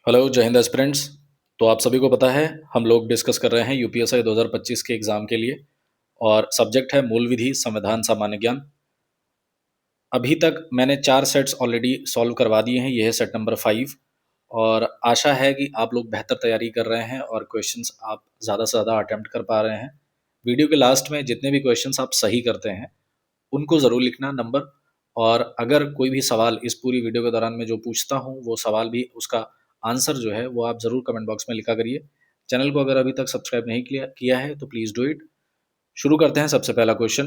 Hello जय Hind aspirants. तो आप सभी को पता है हम लोग डिस्कस कर रहे हैं यूपीएससी 2025 के एग्ज़ाम के लिए और सब्जेक्ट है मूल विधि संविधान सामान्य ज्ञान। अभी तक मैंने 4 सेट्स ऑलरेडी सॉल्व करवा दिए हैं, ये है सेट नंबर 5 और आशा है कि आप लोग बेहतर तैयारी कर रहे हैं और क्वेश्चंस आप ज़्यादा से ज़्यादा अटेम्प्ट कर पा रहे हैं। वीडियो के लास्ट में जितने भी क्वेश्चंस आप सही करते हैं उनको ज़रूर लिखना नंबर, और अगर कोई भी सवाल इस पूरी वीडियो के दौरान मैं जो पूछता हूँ वो सवाल भी उसका आंसर जो है वो आप ज़रूर कमेंट बॉक्स में लिखा करिए। चैनल को अगर अभी तक सब्सक्राइब नहीं किया है तो प्लीज़ डू इट। शुरू करते हैं। सबसे पहला question,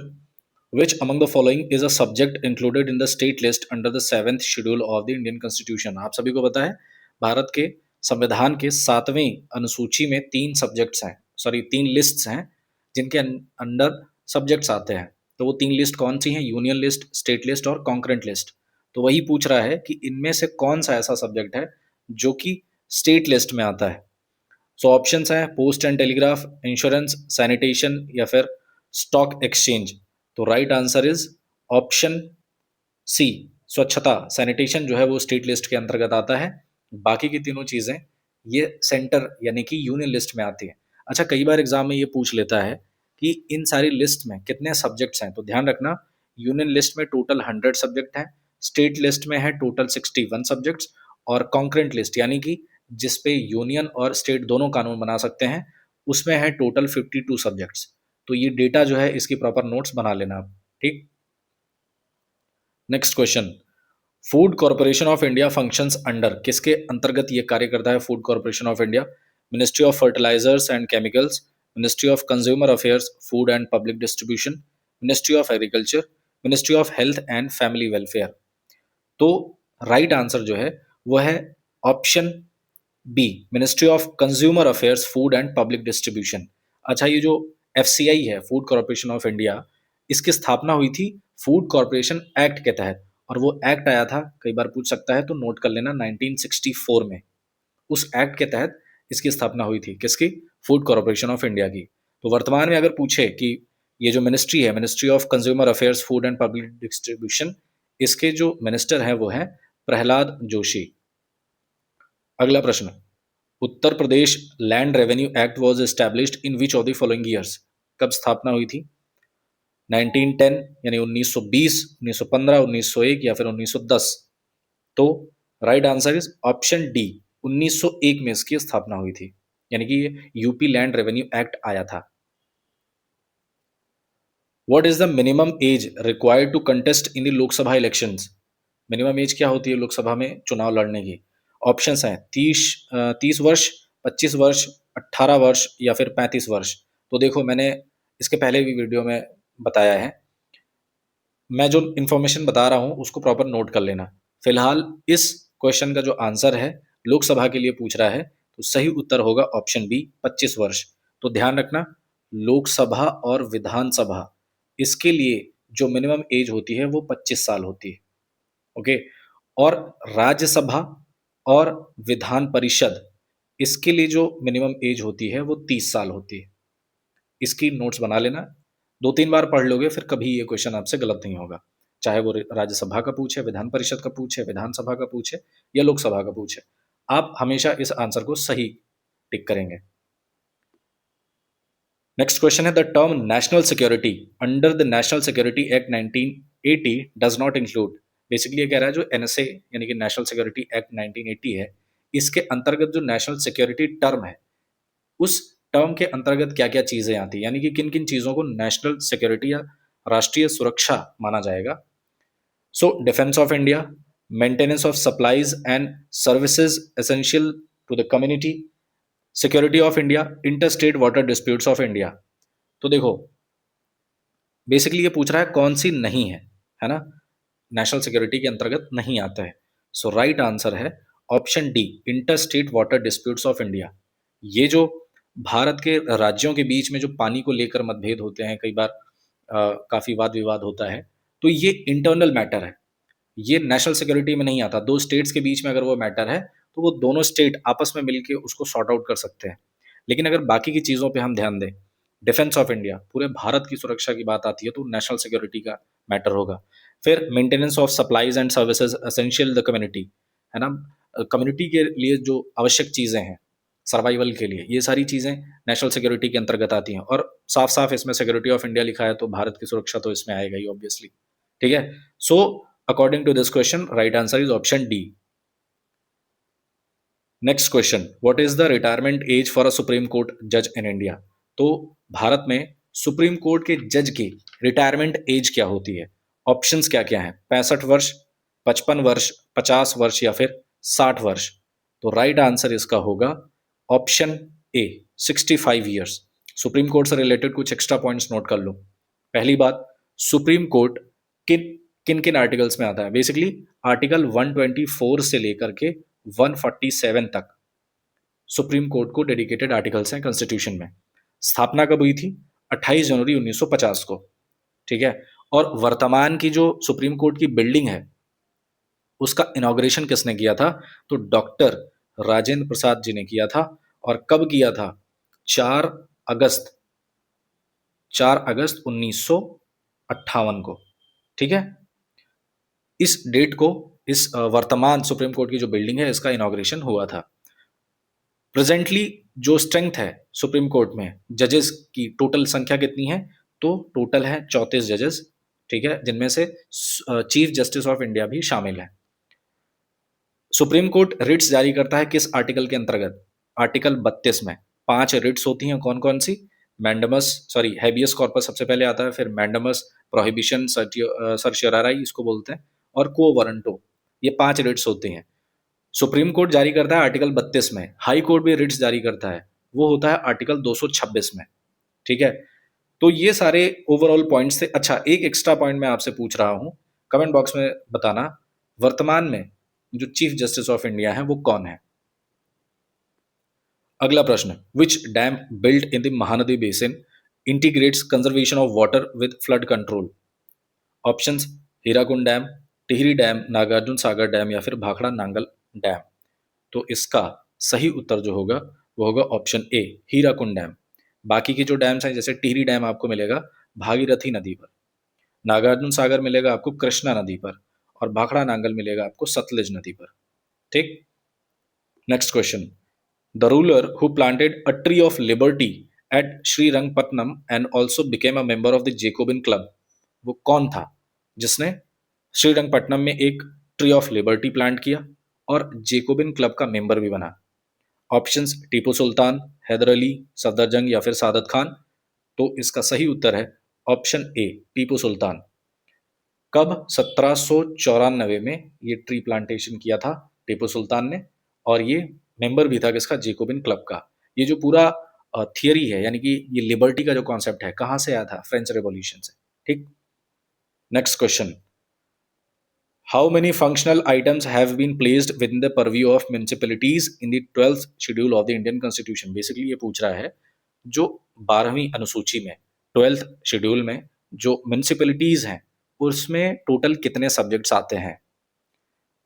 which among the following is a subject included in the state list under the 7th schedule of the Indian constitution. आप सभी को पता है भारत के संविधान के 7वें अनुसूची में 3 सब्जेक्ट्स हैं, सॉरी 3 लिस्ट्स हैं जिनके अंडर सब्जेक्ट्स आते हैं। तो वो 3 लिस्ट कौन सी हैं? यूनियन लिस्ट, स्टेट लिस्ट और कॉन्करेंट लिस्ट। तो वही पूछ रहा है कि इनमें से कौन सा ऐसा सब्जेक्ट है जो कि स्टेट लिस्ट में आता है। सो ऑप्शंस हैं post and telegraph, insurance, sanitation या फिर स्टॉक एक्सचेंज। तो right answer is option C, स्वच्छता, सैनिटेशन जो है वो स्टेट लिस्ट के अंतर्गत आता है। बाकी की तीनों चीज़ें ये सेंटर यानी कि यूनियन लिस्ट में आती है। अच्छा, कई बार एग्जाम में ये पूछ लेता है कि इन सारी लिस्ट में कितने सब्जेक्ट्स हैं, तो ध्यान रखना यूनियन लिस्ट में टोटल 100 सब्जेक्ट हैं, स्टेट लिस्ट में है टोटल 61 सब्जेक्ट्स, और कॉन्करेंट लिस्ट यानी कि जिसपे यूनियन और स्टेट दोनों कानून बना सकते हैं उसमें है टोटल 52 सब्जेक्ट्स। तो ये डेटा जो है इसकी प्रॉपर नोट्स बना लेना आप, ठीक। Next question, food corporation of India functions under, किसके अंतर्गत ये कार्य करता है food corporation of India? Ministry of fertilisers and chemicals, ministry of consumer affairs, food and public distribution, ministry of agriculture, ministry of health and family welfare. तो right answer जो है वो है option B, ministry of consumer affairs, food and public distribution. अच्छा, ये जो FCI है food corporation of India, इसकी स्थापना हुई थी फूड कॉर्पोरेशन एक्ट के तहत, और वो एक्ट आया था, कई बार पूछ सकता है तो नोट कर लेना, 1964 में। उस एक्ट के तहत इसकी स्थापना हुई थी, किसकी? फूड कॉर्पोरेशन ऑफ इंडिया की। तो वर्तमान में अगर पूछे कि ये जो मिनिस्ट्री है, ministry of consumer affairs, food and public distribution, इसके जो मिनिस्टर हैं वो हैं प्रहलाद जोशी। अगला प्रश्न, Uttar Pradesh land revenue act was established in which of the following years? कब स्थापना हुई थी? 1910 यानी 1920, 1915, 1901 या फिर 1910? तो right answer is option D, 1901 में इसकी स्थापना हुई थी, यानी कि ये यूपी लैंड रेवेन्यू एक्ट आया था। What is the minimum age required to contest in the Lok Sabha elections? Minimum age क्या होती है लोकसभा में चुनाव लड़ने की? ऑप्शंस हैं 30 वर्ष, 25 वर्ष, 18 वर्ष या फिर 35 वर्ष। तो देखो, मैंने इसके पहले भी वीडियो में बताया है, मैं जो इन्फॉर्मेशन बता रहा हूँ उसको प्रॉपर नोट कर लेना। फिलहाल इस क्वेश्चन का जो आंसर है लोकसभा के लिए पूछ रहा है, तो सही उत्तर होगा ऑप्शन बी, 25 वर्ष। तो ध्यान रखना, लोकसभा और विधानसभा इसके लिए जो मिनिमम एज होती है वो 25 साल होती है, ओके। और राज्यसभा और विधान परिषद इसके लिए जो मिनिमम एज होती है वो 30 साल होती है। इसकी नोट्स बना लेना, 2-3 बार पढ़ लोगे फिर कभी ये क्वेश्चन आपसे गलत नहीं होगा, चाहे वो राज्यसभा का पूछे, विधान परिषद का पूछे, विधानसभा का पूछे या लोकसभा का पूछे, आप हमेशा इस आंसर को सही टिक करेंगे। नेक्स्ट क्वेश्चन है, the term national security under the national security act 1980 does not include. Basically ये कह रहा है जो एनएसए यानी कि नेशनल सिक्योरिटी एक्ट 1980 है, इसके अंतर्गत जो नेशनल सिक्योरिटी टर्म है उस टर्म के अंतर्गत क्या क्या चीजें आती है, यानी कि किन किन चीजों को नेशनल सिक्योरिटी या राष्ट्रीय सुरक्षा माना जाएगा। So defence of India, maintenance of supplies and services essential to the community, security of India, inter state water disputes of India. तो देखो, बेसिकली ये पूछ रहा है कौन सी नहीं है ना, नेशनल सिक्योरिटी के अंतर्गत नहीं आता है। सो राइट आंसर है option D, inter state water disputes of India. ये जो भारत के राज्यों के बीच में जो पानी को लेकर मतभेद होते हैं, कई बार काफी वाद विवाद होता है, तो ये इंटरनल मैटर है, ये नेशनल सिक्योरिटी में नहीं आता। दो स्टेट्स के बीच में अगर वो मैटर है तो वो दोनों स्टेट आपस में मिलकर उसको सॉर्ट आउट कर सकते हैं। लेकिन अगर बाकी की चीज़ों पे हम ध्यान दें, डिफेंस ऑफ इंडिया, पूरे भारत की सुरक्षा की बात आती है तो नेशनल सिक्योरिटी का मैटर होगा। फिर maintenance of supplies and services essential the community, है ना, कम्युनिटी के लिए जो आवश्यक चीज़ें हैं सर्वाइवल के लिए, ये सारी चीज़ें नेशनल सिक्योरिटी के अंतर्गत आती हैं। और साफ साफ इसमें सिक्योरिटी ऑफ इंडिया लिखा है, तो भारत की सुरक्षा तो इसमें आएगा ही ऑब्वियसली। ठीक है, so according to this question right answer is option D. Next question, what is the retirement age for a supreme court जज इन इंडिया? तो भारत में सुप्रीम कोर्ट के जज की रिटायरमेंट एज क्या होती है? ऑप्शंस क्या क्या हैं? 65 वर्ष, 55 वर्ष, 50 वर्ष या फिर 60 वर्ष? तो राइट आंसर इसका होगा option A, 65 years. Supreme court से रिलेटेड कुछ एक्स्ट्रा पॉइंट्स नोट कर लो। पहली बात, सुप्रीम कोर्ट किन किन किन आर्टिकल्स में आता है? बेसिकली आर्टिकल 124 से लेकर के 147 तक सुप्रीम कोर्ट को डेडिकेटेड आर्टिकल्स हैं कॉन्स्टिट्यूशन में। स्थापना कब हुई थी? 28 जनवरी 1950 को। ठीक है, और वर्तमान की जो सुप्रीम कोर्ट की बिल्डिंग है उसका इनॉग्रेशन किसने किया था? तो डॉक्टर राजेंद्र प्रसाद जी ने किया था। और कब किया था? 4 अगस्त 1958 को। ठीक है, इस डेट को इस वर्तमान सुप्रीम कोर्ट की जो बिल्डिंग है इसका इनॉग्रेशन हुआ था। प्रेजेंटली जो स्ट्रेंथ है सुप्रीम कोर्ट में जजेस की टोटल संख्या कितनी है? तो टोटल है 34 जजेस। ठीक है, जिनमें से चीफ जस्टिस ऑफ इंडिया भी शामिल है। सुप्रीम कोर्ट रिट्स जारी करता है किस आर्टिकल के अंतर्गत? आर्टिकल 32 में 5 रिट्स होती हैं। कौन कौन सी? मैंडमस, सॉरी हैबियस कॉर्पस सबसे पहले आता है, फिर मैंडमस, प्रोहिबिशन, सर्शियराई इसको बोलते हैं, और को वारंटो। ये 5 रिट्स होते हैं। सुप्रीम कोर्ट जारी करता है आर्टिकल 32 में। हाई कोर्ट भी रिट्स जारी करता है, वो होता है आर्टिकल 226 में। ठीक है, तो ये सारे ओवरऑल पॉइंट्स थे। अच्छा, एक एक्स्ट्रा पॉइंट मैं आपसे पूछ रहा हूं, कमेंट बॉक्स में बताना, वर्तमान में जो चीफ जस्टिस ऑफ इंडिया है वो कौन है? अगला प्रश्न, which dam built in the Mahanadi basin integrates conservation of water with flood control? Options, Hirakud dam, Tehri dam, Nagarjuna Sagar dam या फिर भाखड़ा नांगल डैम? तो इसका सही उत्तर जो होगा वो होगा ऑप्शन ए, हीराकुंड डैम। बाकी की जो डैम्स हैं जैसे टिहरी डैम आपको मिलेगा भागीरथी नदी पर, नागार्जुन सागर मिलेगा आपको कृष्णा नदी पर, और भाखड़ा नांगल मिलेगा आपको सतलुज नदी पर। ठीक, next question, the ruler who planted a tree of liberty at Srirangapatnam and also became a member of the Jacobin club, वो कौन था जिसने श्रीरंगपट्टनम में एक ट्री ऑफ लिबर्टी प्लांट किया और जेकोबिन क्लब का मेंबर भी बना? ऑप्शंस, टीपू सुल्तान, हैदर अली, सफदरजंग या फिर सादत खान? तो इसका सही उत्तर है ऑप्शन ए, टीपू सुल्तान। कब? 1794 में ये ट्री प्लांटेशन किया था टीपू सुल्तान ने, और ये मेंबर भी था किसका? जेकोबिन क्लब का। ये जो पूरा थियरी है, यानी कि ये लिबर्टी का जो कॉन्सेप्ट है, कहाँ से आया था? फ्रेंच रेवोल्यूशन से। ठीक, next question, how many functional items have been placed within the purview of municipalities in the 12th schedule of the Indian constitution? Basically ये पूछ रहा है जो 12वीं अनुसूची में 12th शेड्यूल में जो म्युनिसिपैलिटीज हैं उसमें टोटल कितने सब्जेक्ट्स आते हैं?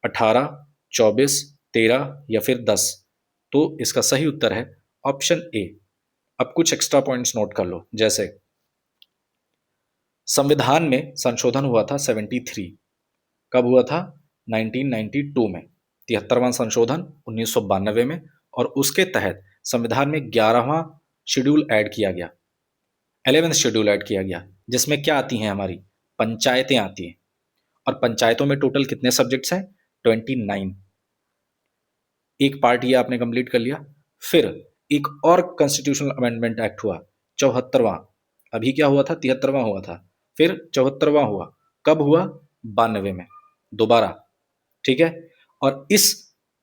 18, 24, 13 या फिर 10? तो इसका सही उत्तर है ऑप्शन ए। अब कुछ एक्स्ट्रा पॉइंट्स नोट कर लो, जैसे संविधान में संशोधन हुआ था 73। कब हुआ था? 1992 में। 73वां संशोधन 1992 में, और उसके तहत संविधान में 11वां शेड्यूल ऐड किया गया, 11th शेड्यूल ऐड किया गया, जिसमें क्या आती हैं? हमारी पंचायतें आती हैं। और पंचायतों में टोटल कितने सब्जेक्ट्स हैं? 29। एक पार्ट ये आपने कंप्लीट कर लिया। फिर एक और कॉन्स्टिट्यूशनल अमेंडमेंट एक्ट हुआ, 74वां। अभी क्या हुआ था? 73वां हुआ था, फिर 74वां हुआ। कब हुआ? 92 में दोबारा। ठीक है, और इस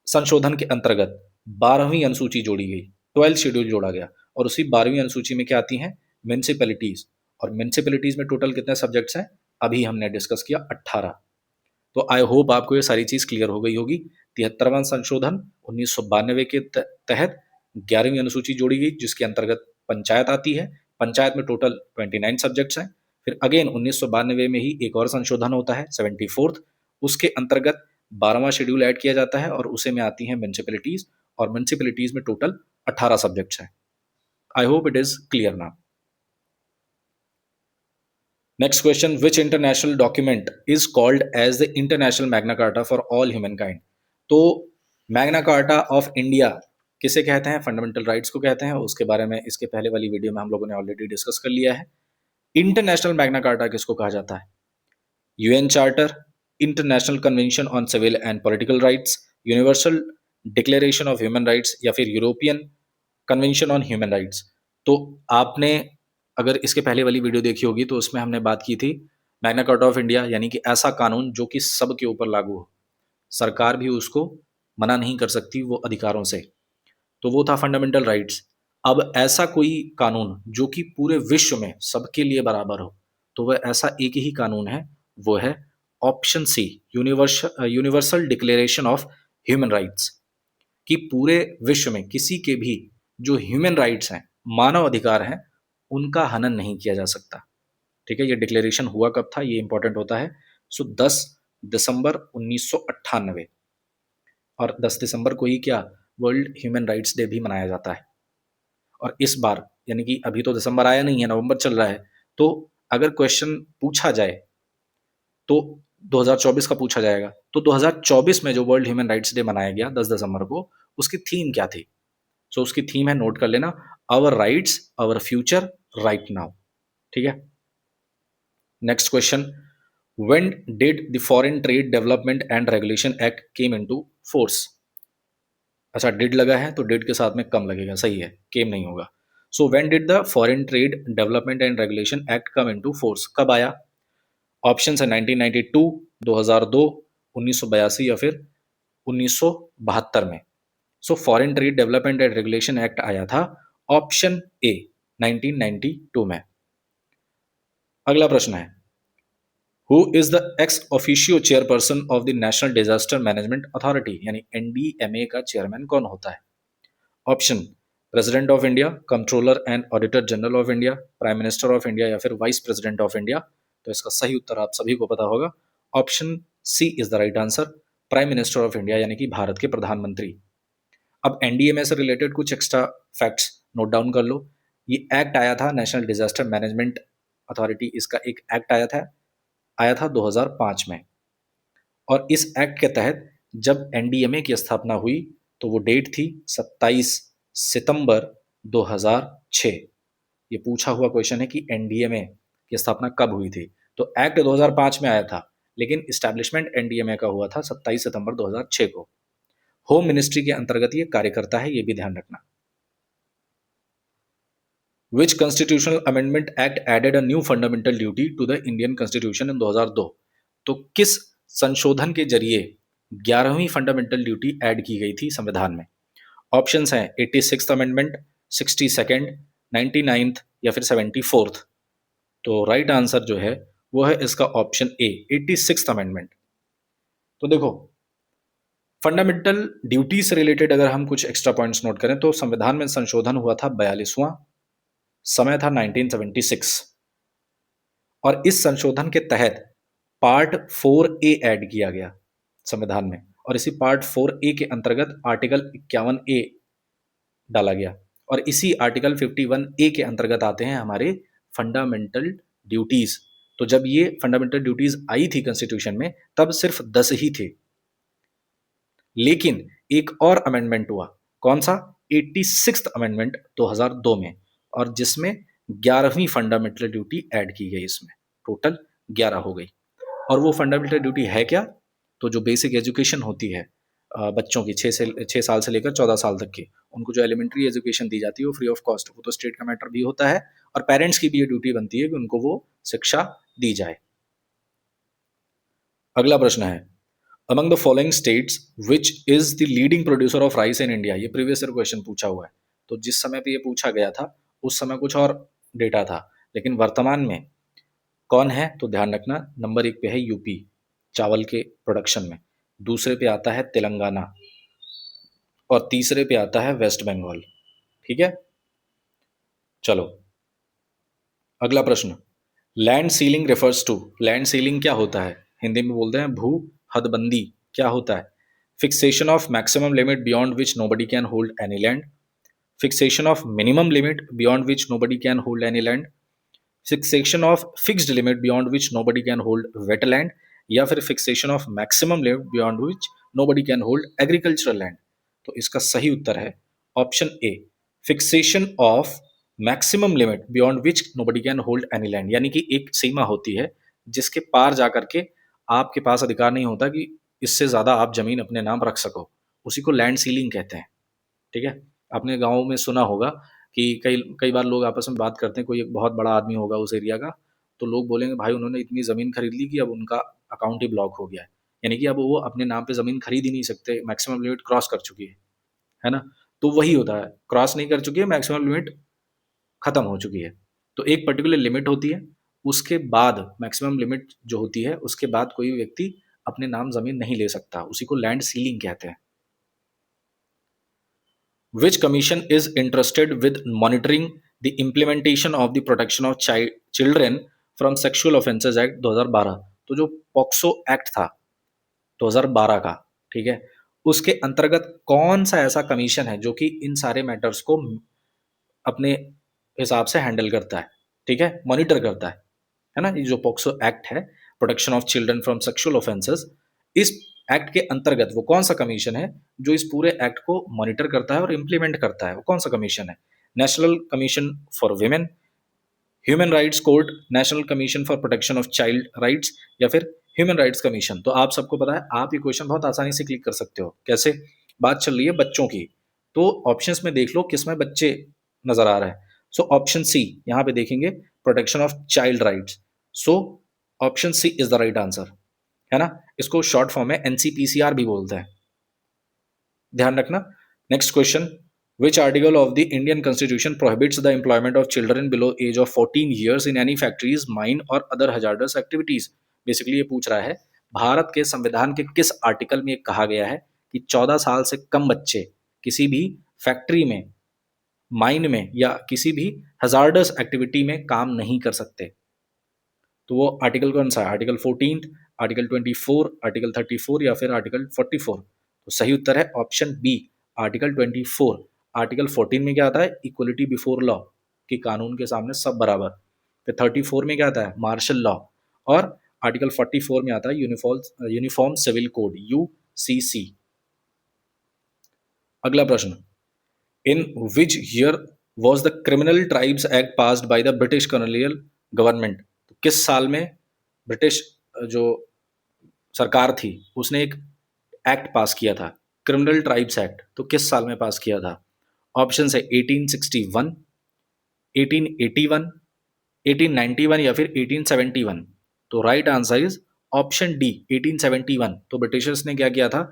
संशोधन के अंतर्गत 12वीं अनुसूची जोड़ी गई, 12th शेड्यूल जोड़ा गया, और उसी 12वीं अनुसूची में क्या आती हैं? म्युनिसिपैलिटीज। और म्युनिसिपैलिटीज में टोटल कितने सब्जेक्ट्स हैं? अभी हमने डिस्कस किया 18। तो आई होप आपको ये सारी चीज क्लियर हो गई होगी। 73वां संशोधन 1992 के तहत 11वीं अनुसूची जोड़ी गई, जिसके अंतर्गत पंचायत आती है। पंचायत में टोटल 29 सब्जेक्ट्स हैं। फिर अगेन 1992 में ही एक और संशोधन होता है 74th, उसके अंतर्गत 12वां शेड्यूल ऐड किया जाता है और उसे में आती हैं म्युनिसिपैलिटीज, और म्युनिसिपैलिटीज में टोटल 18 सब्जेक्ट्स हैं। I hope it is clear now. Next question, which international document is called as the international Magna Carta for all humankind? तो मैग्ना कार्टा ऑफ इंडिया किसे कहते हैं? फंडामेंटल राइट्स को कहते हैं। उसके बारे में इसके पहले वाली वीडियो में हम लोगों ने ऑलरेडी डिस्कस कर लिया है। इंटरनेशनल मैग्ना कार्टा किसको कहा जाता है? UN charter, international convention on civil and political rights, universal declaration of human rights या फिर European convention on human rights. तो आपने अगर इसके पहले वाली वीडियो देखी होगी तो उसमें हमने बात की थी मैग्ना कार्टा ऑफ इंडिया, यानी कि ऐसा कानून जो कि सबके ऊपर लागू हो, सरकार भी उसको मना नहीं कर सकती वो अधिकारों से, तो वो था फंडामेंटल राइट्स। अब ऐसा कोई कानून जो कि पूरे विश्व में सबके लिए बराबर हो, तो वह ऐसा एक ही कानून है, वो है option C, universal declaration of human rights, कि पूरे विश्व में किसी के भी जो ह्यूमन राइट्स हैं, मानव अधिकार हैं, उनका हनन नहीं किया जा सकता। ठीक है, ये डिक्लेरेशन हुआ कब था, ये इंपॉर्टेंट होता है। 10 दिसंबर 1998, और 10 दिसंबर को ही क्या वर्ल्ड ह्यूमन राइट्स डे भी मनाया जाता है। और इस बार यानी कि अभी तो दिसंबर आया नहीं है, नवंबर चल रहा है, तो अगर क्वेश्चन पूछा जाए तो 2024 का पूछा जाएगा, तो 2024 में जो वर्ल्ड ह्यूमन राइट्स डे मनाया गया 10 दिसंबर को, उसकी थीम क्या थी? सो उसकी थीम है, नोट कर लेना, our rights our future right now. ठीक है, next question, when did the foreign trade development and regulation act came into force? अच्छा, डिड लगा है तो डिड के साथ में कम लगेगा, सही है, केम नहीं होगा। So when did the foreign trade development and regulation act come into force? कब आया? ऑप्शन है 1992, 2002, 1982 या फिर 1972 में। So foreign trade development and regulation act आया था ऑप्शन ए 1992 में। अगला प्रश्न है, who is the ex officio chairperson of the national disaster management authority, यानी एनडीएमए का चेयरमैन कौन होता है? Option, president of India, controller and auditor general of India, prime minister of India या फिर वाइस प्रेसिडेंट ऑफ इंडिया। तो इसका सही उत्तर आप सभी को पता होगा, option C is the right answer, prime minister of India, यानी कि भारत के प्रधानमंत्री। अब एनडीएमए से रिलेटेड कुछ एक्स्ट्रा फैक्ट्स नोट डाउन कर लो। ये एक्ट आया था, नेशनल डिजास्टर मैनेजमेंट अथॉरिटी, इसका एक एक्ट आया था 2005 में। और इस एक्ट के तहत जब एनडीएमए की स्थापना हुई तो वो डेट थी 27 सितंबर 2006। ये पूछा हुआ क्वेश्चन है कि एनडीएमए की स्थापना कब हुई थी, तो एक्ट 2005 में आया था, लेकिन इस्टेब्लिशमेंट एनडीएमए का हुआ था 27 सितंबर 2006 को। होम मिनिस्ट्री के अंतर्गत ये कार्य करता है, ये भी ध्यान रखना। Which constitutional amendment act added a new fundamental duty to the Indian Constitution in 2002? तो किस संशोधन के जरिए 11वीं फंडामेंटल ड्यूटी ऐड की गई थी संविधान में? ऑप्शंस हैं 86th अमेंडमेंट, 62nd, 99th या फिर 74th। तो राइट आंसर जो है वो है इसका ऑप्शन ए, 86th अमेंडमेंट। तो देखो, फंडामेंटल ड्यूटी से रिलेटेड अगर हम कुछ एक्स्ट्रा पॉइंट्स नोट करें तो संविधान में संशोधन हुआ था 42वां, समय था 1976, और इस संशोधन के तहत पार्ट 4A ऐड किया गया संविधान में, और इसी पार्ट 4A के अंतर्गत आर्टिकल 51A डाला गया, और इसी आर्टिकल 51A के अंतर्गत आते हैं हमारे फंडामेंटल ड्यूटीज। तो जब ये फंडामेंटल ड्यूटीज आई थी कॉन्स्टिट्यूशन में तब सिर्फ 10 ही थे, लेकिन एक और अमेंडमेंट हुआ, कौन सा? 86th अमेंडमेंट 2002 में, और जिसमें 11वीं फंडामेंटल ड्यूटी ऐड की गई, इसमें टोटल 11 हो गई। और वो फंडामेंटल ड्यूटी है क्या? तो जो बेसिक एजुकेशन होती है बच्चों की 6 साल से लेकर 14 साल तक की, उनको जो एलिमेंट्री एजुकेशन दी जाती है वो फ्री ऑफ कॉस्ट, वो तो स्टेट का मैटर भी होता है, और पेरेंट्स की भी ये ड्यूटी बनती है कि उनको वो शिक्षा दी जाए। अगला प्रश्न है, among the following states which is the leading producer of rice in India? ये प्रीवियस ईयर क्वेश्चन पूछा हुआ है, तो जिस समय पे ये पूछा गया था उस समय कुछ और डेटा था, लेकिन वर्तमान में कौन है? तो ध्यान रखना, नंबर 1 पे है यूपी चावल के प्रोडक्शन में, दूसरे पे आता है तेलंगाना, और तीसरे पे आता है वेस्ट बंगाल। ठीक है, चलो अगला प्रश्न, land ceiling refers to, land ceiling क्या होता है? हिंदी में बोलते हैं भू हदबंदी। क्या होता है? Fixation of maximum limit beyond which nobody can hold any land, fixation of minimum limit beyond which nobody can hold any land, fixation of fixed limit beyond which nobody can hold wetland, या फिर fixation of maximum limit beyond which nobody can hold agricultural land. तो इसका सही उत्तर है option A, fixation of maximum limit beyond which nobody can hold any land, यानी कि एक सीमा होती है जिसके पार जाकर के आपके पास अधिकार नहीं होता कि इससे ज्यादा आप जमीन अपने नाम रख सको, उसी को लैंड सीलिंग कहते हैं। ठीक है, आपने गाँव में सुना होगा कि कई कई बार लोग आपस में बात करते हैं, कोई एक बहुत बड़ा आदमी होगा उस एरिया का, तो लोग बोलेंगे भाई उन्होंने इतनी ज़मीन खरीद ली कि अब उनका अकाउंट ही ब्लॉक हो गया है, यानी कि अब वो अपने नाम पे ज़मीन खरीद ही नहीं सकते, मैक्सिमम लिमिट क्रॉस कर चुकी है ना? तो वही होता है, क्रॉस नहीं कर चुकी है, मैक्सिमम लिमिट खत्म हो चुकी है। तो एक पर्टिकुलर लिमिट होती है, उसके बाद मैक्सिमम लिमिट जो होती है उसके बाद कोई व्यक्ति अपने नाम ज़मीन नहीं ले सकता, उसी को लैंड सीलिंग कहते हैं। Which commission is interested with monitoring the implementation of the Protection of Children from Sexual Offences Act 2012? तो जो पॉक्सो एक्ट था 2012 का, ठीक है, उसके अंतर्गत कौन सा ऐसा कमीशन है जो कि इन सारे मैटर्स को अपने हिसाब से हैंडल करता है, ठीक है, मॉनिटर करता है ना? ये जो पॉक्सो एक्ट है, protection of children from sexual offences, इस एक्ट के अंतर्गत वो कौन सा कमीशन है जो इस पूरे एक्ट को मॉनिटर करता है और इम्प्लीमेंट करता है? वो कौन सा कमीशन है? National commission for women, human rights court, national commission for protection of child rights, या फिर ह्यूमन राइट्स कमीशन? तो आप सबको पता है, आप ये क्वेश्चन बहुत आसानी से क्लिक कर सकते हो। कैसे? बात चल रही है बच्चों की, तो ऑप्शंस में देख लो किसमें बच्चे नजर आ रहे हैं। सो ऑप्शन सी, यहाँ पे देखेंगे protection of child rights, so option C is the right answer, है ना? इसको शॉर्ट फॉर्म में एनसीपीसीआर भी बोलते हैं, ध्यान रखना। Next question, which article of the Indian constitution prohibits the employment of children below age of 14 years in any factories, mine और अदर हजार्डस एक्टिविटीज? बेसिकली ये पूछ रहा है भारत के संविधान के किस आर्टिकल में कहा गया है कि 14 साल से कम बच्चे किसी भी फैक्ट्री में, माइन में या किसी भी हजार्डस एक्टिविटी में काम नहीं कर सकते। तो वो आर्टिकल कौन सा है? आर्टिकल 14, आर्टिकल 24, आर्टिकल 34 या फिर आर्टिकल 44? तो सही उत्तर है ऑप्शन बी, आर्टिकल 24। आर्टिकल 14 में क्या आता है? इक्वलिटी बिफोर लॉ, कि कानून के सामने सब बराबर। फिर 34 में क्या आता है? Martial law. और आर्टिकल 44 में आता है यूनिफॉर्म सिविल कोड, यूसीसी। अगला प्रश्न, in which year was the criminal tribes act passed by the British colonial government? तो किस साल में ब्रिटिश जो सरकार थी उसने एक एक्ट पास किया था, क्रिमिनल ट्राइब्स एक्ट? तो किस साल में पास किया था? ऑप्शन है 1861, 1881, 1891 या फिर 1871? तो right answer is option D, 1871। तो ब्रिटिशर्स ने क्या किया था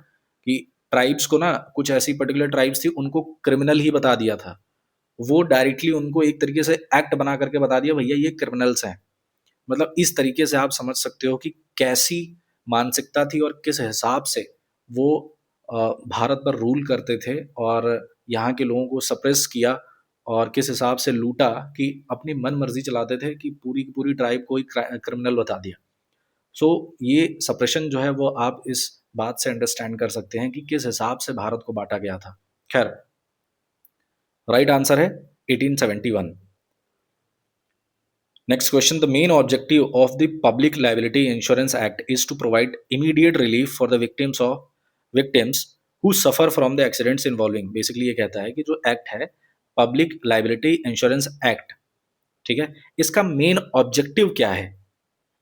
कि ट्राइब्स को ना, कुछ ऐसी पर्टिकुलर ट्राइब्स थी उनको क्रिमिनल ही बता दिया था, वो डायरेक्टली उनको एक तरीके से एक्ट बना करके बता दिया भैया ये क्रिमिनल्स हैं। मतलब इस तरीके से आप समझ सकते हो कि कैसी मानसिकता थी और किस हिसाब से वो भारत पर रूल करते थे और यहाँ के लोगों को सप्रेस किया और किस हिसाब से लूटा कि अपनी मन मर्जी चलाते थे कि पूरी की पूरी ट्राइब को ही क्रिमिनल बता दिया। सो ये सप्रेशन जो है वो आप इस बात से अंडरस्टैंड कर सकते हैं कि किस हिसाब से भारत को बांटा गया था। खैर, राइट आंसर है 1871। Next question, the main objective of the Public Liability Insurance Act is to provide immediate relief for the victims who suffer from the accidents involving। Basically ये कहता है कि जो एक्ट है पब्लिक लाइबिलिटी इंश्योरेंस एक्ट, ठीक है, इसका main objective क्या है?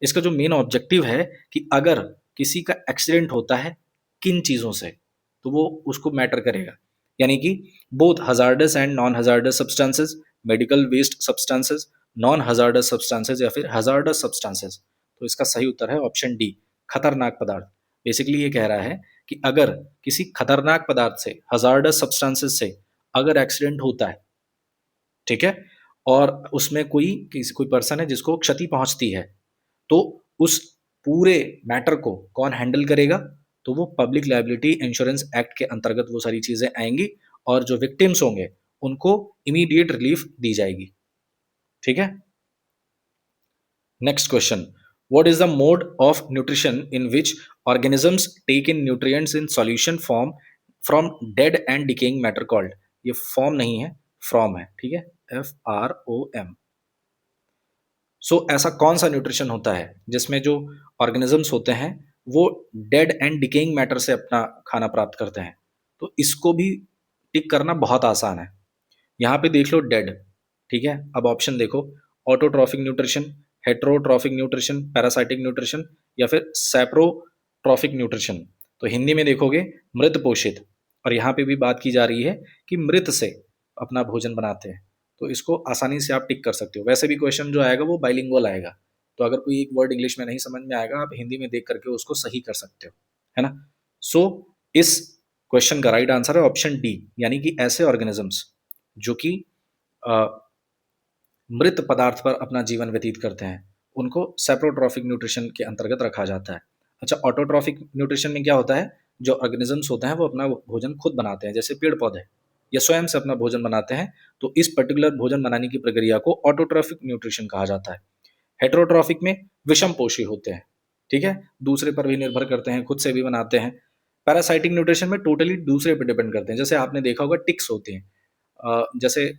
इसका जो मेन ऑब्जेक्टिव है कि अगर किसी का एक्सीडेंट होता है किन चीज़ों से, तो वो उसको मैटर करेगा, यानी कि both hazardous and non hazardous substances, medical waste substances, non hazardous substances या फिर हजार्डस सब्सटेंसेस? तो इसका सही उत्तर है ऑप्शन डी, खतरनाक पदार्थ। बेसिकली ये कह रहा है कि अगर किसी खतरनाक पदार्थ से, हजार्डस सब्सटेंसेस से अगर एक्सीडेंट होता है, ठीक है, और उसमें कोई पर्सन है जिसको क्षति पहुंचती है, तो उस पूरे मैटर को कौन हैंडल करेगा? तो वो पब्लिक लायबिलिटी इंश्योरेंस एक्ट के अंतर्गत वो सारी चीजें आएंगी और जो विक्टिम्स होंगे उनको इमीडिएट रिलीफ दी जाएगी। ठीक है, next question, what is the mode of nutrition in which organisms take in nutrients in solution form from dead and decaying matter called? ये फॉर्म नहीं है, फ्रॉम है, ठीक है, FROM। सो ऐसा कौन सा न्यूट्रिशन होता है जिसमें जो ऑर्गेनिजम्स होते हैं वो डेड एंड डिकेइंग मैटर से अपना खाना प्राप्त करते हैं? तो इसको भी टिक करना बहुत आसान है। यहाँ पे देख लो डेड, ठीक है। अब ऑप्शन देखो, autotrophic nutrition, heterotrophic nutrition, parasitic nutrition या फिर सैप्रोट्रॉफिक न्यूट्रिशन। तो हिंदी में देखोगे मृत पोषित, और यहाँ पे भी बात की जा रही है कि मृत से अपना भोजन बनाते हैं, तो इसको आसानी से आप टिक कर सकते हो। वैसे भी क्वेश्चन जो आएगा वो बाइलिंगुअल आएगा, तो अगर कोई एक वर्ड इंग्लिश में नहीं समझ में आएगा आप हिंदी में देख करके उसको सही कर सकते हो, है ना। सो इस क्वेश्चन का राइट आंसर है ऑप्शन डी, यानी कि ऐसे ऑर्गेनिजम्स जो कि मृत पदार्थ पर अपना जीवन व्यतीत करते हैं उनको सैप्रोट्रॉफिक न्यूट्रिशन के अंतर्गत रखा जाता है। अच्छा, ऑटोट्रॉफिक न्यूट्रिशन में क्या होता है, जो ऑर्गेनिजम्स होते हैं वो अपना भोजन खुद बनाते हैं, जैसे पेड़ पौधे या स्वयं से अपना भोजन बनाते हैं, तो इस पर्टिकुलर भोजन बनाने की प्रक्रिया को ऑटोट्रॉफिक न्यूट्रिशन कहा जाता है। हेट्रोट्रॉफिक में विषम पोषी होते हैं, ठीक है, दूसरे पर भी निर्भर करते हैं, खुद से भी बनाते हैं। पैरासाइटिक न्यूट्रिशन में टोटली दूसरे पर डिपेंड करते हैं, जैसे आपने देखा होगा टिक्स होती हैं, जैसे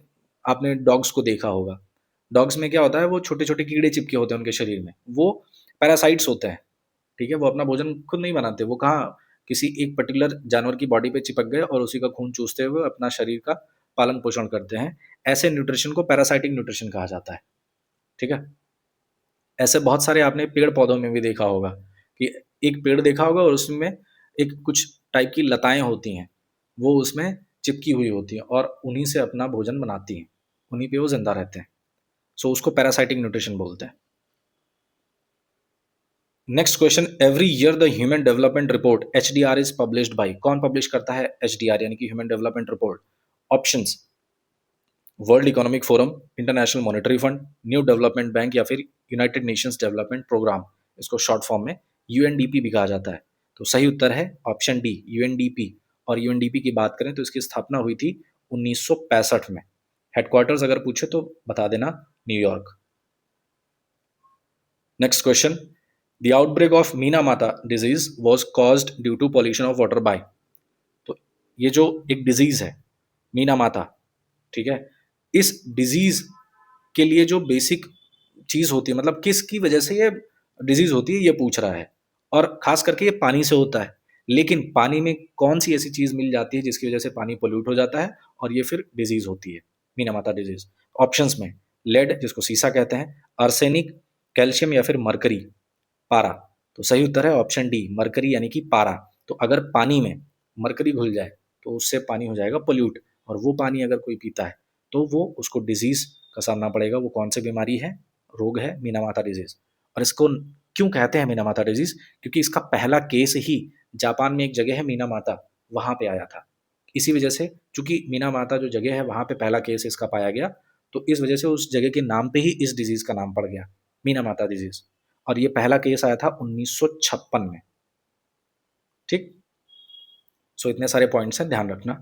आपने डॉग्स को देखा होगा, डॉग्स में क्या होता है वो छोटे छोटे कीड़े चिपके होते हैं उनके शरीर में, वो पैरासाइट्स होते हैं, ठीक है। वो अपना भोजन खुद नहीं बनाते, वो कहाँ किसी एक पर्टिकुलर जानवर की बॉडी पे चिपक गए और उसी का खून चूसते हुए अपना शरीर का पालन पोषण करते हैं। ऐसे न्यूट्रिशन को पैरासाइटिक न्यूट्रिशन कहा जाता है, ठीक है। ऐसे बहुत सारे आपने पेड़ पौधों में भी देखा होगा कि एक पेड़ देखा होगा और उसमें एक कुछ टाइप की लताएं होती हैं, वो उसमें चिपकी हुई होती हैं और उन्हीं से अपना भोजन बनाती हैं, उन्हीं पे वो जिंदा रहते हैं। सो उसको पैरासाइटिक न्यूट्रिशन बोलते हैं। Next question, every year the human development report HDR is published by, कौन पब्लिश करता है HDR यानी कि human development report? Options, world economic forum, international monetary fund, new development bank या फिर यूनाइटेड नेशंस डेवलपमेंट प्रोग्राम, इसको short form में UNDP भी कहा जाता है। तो सही उत्तर है ऑप्शन डी, UNDP। और UNDP की बात करें तो इसकी स्थापना हुई थी 1965 में। हेडक्वार्टर्स अगर पूछे तो बता देना New York. Next question, the outbreak of Minamata disease was caused due to pollution of water by. तो ये जो एक डिजीज है मीना माता, ठीक है, इस डिजीज के लिए जो बेसिक चीज होती है, मतलब किसकी वजह से ये डिजीज होती है ये पूछ रहा है, और खास करके ये पानी से होता है। लेकिन पानी में कौन सी ऐसी चीज मिल जाती है जिसकी वजह से पानी पोल्यूट हो जाता है और ये फिर डिजीज होती है, मीना माता डिजीज? ऑप्शंस में लेड जिसको सीसा कहते हैं, आर्सेनिक, कैल्शियम या फिर मरकरी, पारा। तो सही उत्तर है ऑप्शन डी, मरकरी यानी कि पारा। तो अगर पानी में मरकरी घुल जाए तो उससे पानी हो जाएगा पोल्यूट, और वो पानी अगर कोई पीता है तो वो उसको डिजीज का सामना पड़ेगा। वो कौन सी बीमारी है, रोग है मीना माता डिजीज। और इसको क्यों कहते हैं मीना माता डिजीज? क्योंकि इसका पहला केस ही जापान में एक जगह है मीना माता, वहां पे आया था। इसी वजह से, चूंकि मीना माता जो जगह है वहां पे पहला केस इसका पाया गया, तो इस वजह से उस जगह के नाम पे ही इस डिजीज का नाम पड़ गया, मीना माता डिजीज। और ये पहला केस आया था 1956 में, ठीक। सो इतने सारे पॉइंट्स हैं, ध्यान रखना।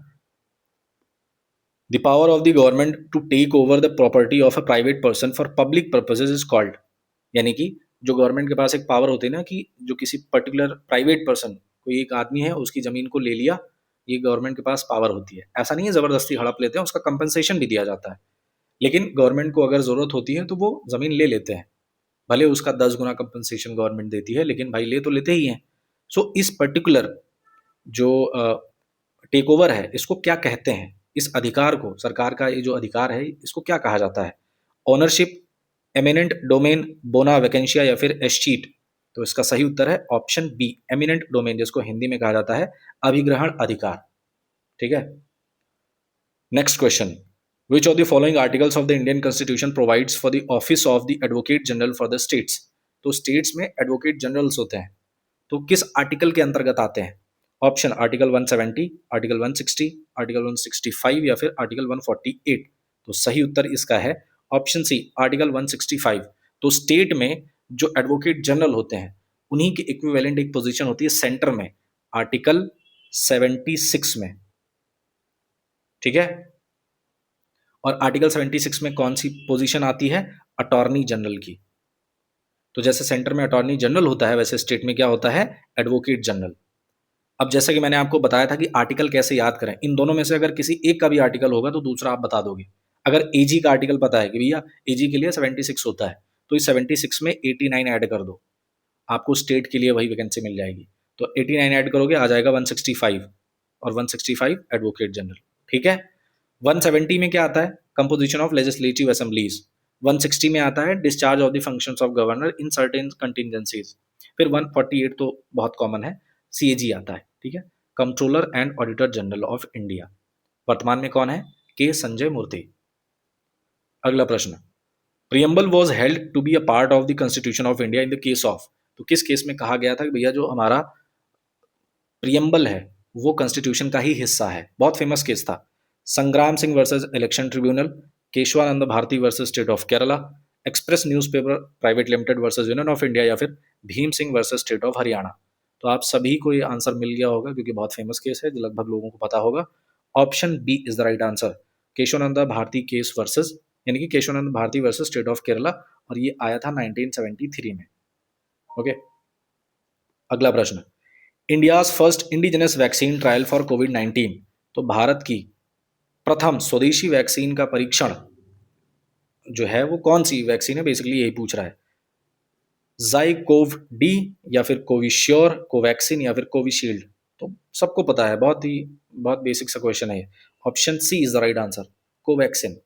The power of the government to take over the property of a private person for public purposes is called, यानी कि जो गवर्नमेंट के पास एक पावर होती है ना कि जो किसी पर्टिकुलर प्राइवेट पर्सन, कोई एक आदमी है उसकी जमीन को ले लिया, ये गवर्नमेंट के पास पावर होती है। ऐसा नहीं है जबरदस्ती हड़प लेते हैं, उसका कंपनसेशन भी दिया जाता है, लेकिन गवर्नमेंट को अगर जरूरत होती है तो वो जमीन ले लेते हैं, भले उसका 10 गुना कंपनसेशन गवर्नमेंट देती है, लेकिन भाई ले तो लेते ही हैं। सो इस पर्टिकुलर जो टेक ओवर है इसको क्या कहते हैं, इस अधिकार को, सरकार का ये जो अधिकार है इसको क्या कहा जाता है? ओनरशिप, एमिनेंट डोमेन, बोना वैकेंशिया या फिर एस्चीट? तो इसका सही उत्तर है ऑप्शन बी, एमिनेंट डोमेन, जिसको हिंदी में कहा जाता है अभिग्रहण अधिकार, ठीक है। Next question, which of the following articles of the Indian constitution provides for the office of the advocate general for the states? तो स्टेट्स में एडवोकेट जनरल्स होते हैं, तो किस आर्टिकल के अंतर्गत आते हैं? ऑप्शन आर्टिकल 170, आर्टिकल 160, आर्टिकल 165 या फिर आर्टिकल 148? तो सही उत्तर इसका है ऑप्शन सी, आर्टिकल 165। तो स्टेट में जो एडवोकेट जनरल होते हैं उन्हीं की इक्विवेलेंट एक पोजीशन होती है सेंटर में, आर्टिकल 76 में, ठीक है। और आर्टिकल 76 में कौन सी पोजीशन आती है? अटॉर्नी जनरल की। तो जैसे सेंटर में अटॉर्नी जनरल होता है वैसे स्टेट में क्या होता है? Advocate general. अब जैसे कि मैंने आपको बताया था कि आर्टिकल कैसे याद करें, इन दोनों में से अगर किसी एक का भी आर्टिकल होगा तो दूसरा आप बता दोगे। अगर एजी का आर्टिकल पता है कि भैया एजी के लिए 76 होता है, तो इस 76 में 89 ऐड कर दो, आपको स्टेट के लिए वही वैकेंसी मिल जाएगी। तो 89 ऐड करोगे आ जाएगा 165, और 165 एडवोकेट जनरल। ठीक है। 170 में क्या आता है? Composition of legislative assemblies. 160 में आता है discharge of the functions of governor in certain contingencies. फिर 148 तो बहुत कॉमन है, सीएजी आता है। ठीक है, controller and auditor general of India. वर्तमान में कौन है? के संजय मूर्ति। अगला प्रश्न, preamble was held to be a part of the constitution of India in the case of. तो किस केस में कहा गया था कि भैया जो हमारा प्रियम्बल है वो कॉन्स्टिट्यूशन का ही हिस्सा है? बहुत फेमस केस था। Sangram Singh versus election tribunal, Keshavananda Bharati versus state of Kerala, express newspaper private limited versus union of India, या फिर Bhim Singh versus state of Haryana. तो आप सभी को ये आंसर मिल गया होगा क्योंकि बहुत फेमस केस है, जो लगभग लोगों को पता होगा। Option B is the right answer, Kesavananda Bharati case versus, यानी कि Kesavananda Bharati versus state of Kerala, और ये आया था 1973 में। ओके। अगला प्रश्न, India's first indigenous vaccine trial for कोविड-19। तो भारत की प्रथम स्वदेशी वैक्सीन का परीक्षण जो है वो कौन सी वैक्सीन है, बेसिकली यही पूछ रहा है। ज़ाइकोव डी, या फिर कोविश्योर, कोवैक्सीन, या फिर कोविशील्ड। तो सबको पता है, बहुत बेसिक सा क्वेश्चन है। Option C is the right answer, Covaxin.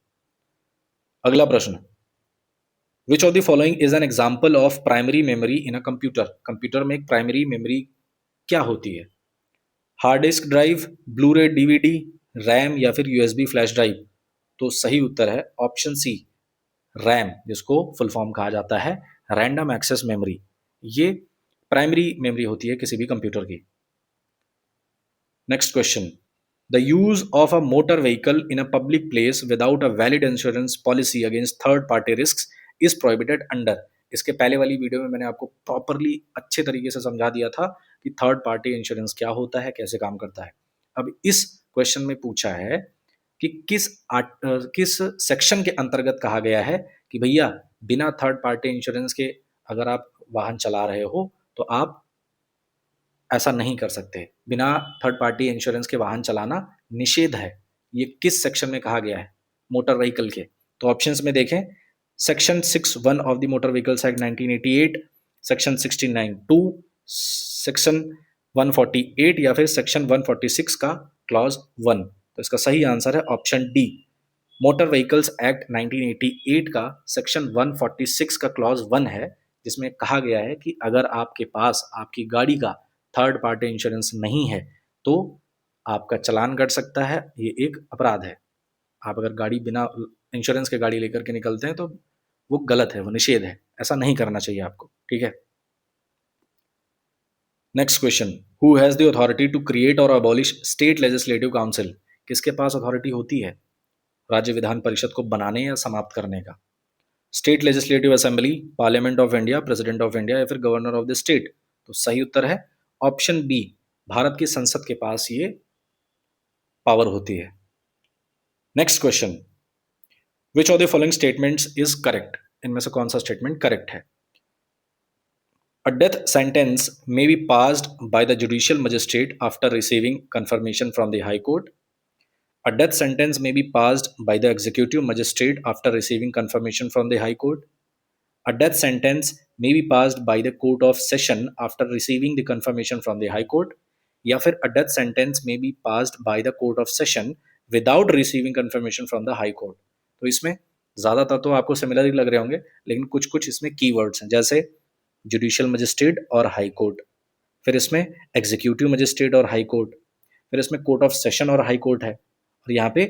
अगला प्रश्न, which of the following is an example of primary memory in a computer. Computer में एक प्राइमरी मेमोरी क्या होती है? Hard disk drive, Blu ray DVD, RAM, या फिर यूएसबी फ्लैश ड्राइव। तो सही उत्तर है ऑप्शन सी, रैम, जिसको फुल फॉर्म कहा जाता है रैंडम एक्सेस मेमोरी। ये प्राइमरी मेमोरी होती है किसी भी कंप्यूटर की। Next question, the use of a motor vehicle in a public place without a valid insurance policy against third party risk is prohibited under. इसके पहले वाली वीडियो में मैंने आपको प्रॉपरली अच्छे तरीके से समझा दिया था कि थर्ड पार्टी इंश्योरेंस क्या होता है, कैसे काम करता है। अब इस क्वेश्चन में पूछा है कि किस सेक्शन के अंतर्गत कहा गया है कि भैया बिना थर्ड पार्टी इंश्योरेंस के अगर आप वाहन चला रहे हो तो आप ऐसा नहीं कर सकते। बिना थर्ड पार्टी इंश्योरेंस के वाहन चलाना निषेध है। ये किस सेक्शन में कहा गया है? मोटर व्हीकल के। तो ऑप्शंस में देखें, section 6(1) of the motor vehicles act 1988, section 69(2), section 148, या फिर सेक्शन 146 का क्लॉज 1। तो इसका सही आंसर है option D, motor vehicles act 1988 का सेक्शन 146 का क्लॉज 1 है, जिसमें कहा गया है कि अगर आपके पास आपकी गाड़ी का थर्ड पार्टी इंश्योरेंस नहीं है तो आपका चालान कट सकता है। ये एक अपराध है। आप अगर गाड़ी बिना इंश्योरेंस के गाड़ी लेकर के निकलते हैं तो वो गलत है, वो निषेध है, ऐसा नहीं करना चाहिए आपको। ठीक है। Next question, who has the authority to create और अबॉलिश स्टेट लेजिस्लेटिव काउंसिल। किसके पास अथॉरिटी होती है राज्य विधान परिषद को बनाने या समाप्त करने का? State legislative assembly, parliament of India, president of India, या फिर गवर्नर ऑफ द स्टेट। तो सही उत्तर है ऑप्शन बी, भारत की संसद के पास ये पावर होती है। Next question, which of the following statements is correct. इनमें से कौन सा स्टेटमेंट करेक्ट है? A death sentence may be passed by the judicial magistrate after receiving confirmation from the High Court. A death sentence may be passed by the executive magistrate after receiving confirmation from the High Court. A death sentence may be passed by the Court of Session after receiving the confirmation from the High Court. या फिर a death sentence may be passed by the Court of Session without receiving confirmation from the High Court. तो इसमें ज़्यादातर तो आपको similar ही लग रहे होंगे, लेकिन कुछ कुछ इसमें कीवर्ड्स हैं, जैसे जुडिशियल मजिस्ट्रेट और हाई कोर्ट, फिर इसमें एग्जीक्यूटिव मजिस्ट्रेट और हाई कोर्ट, फिर इसमें कोर्ट ऑफ सेशन और हाई कोर्ट है, और यहाँ पे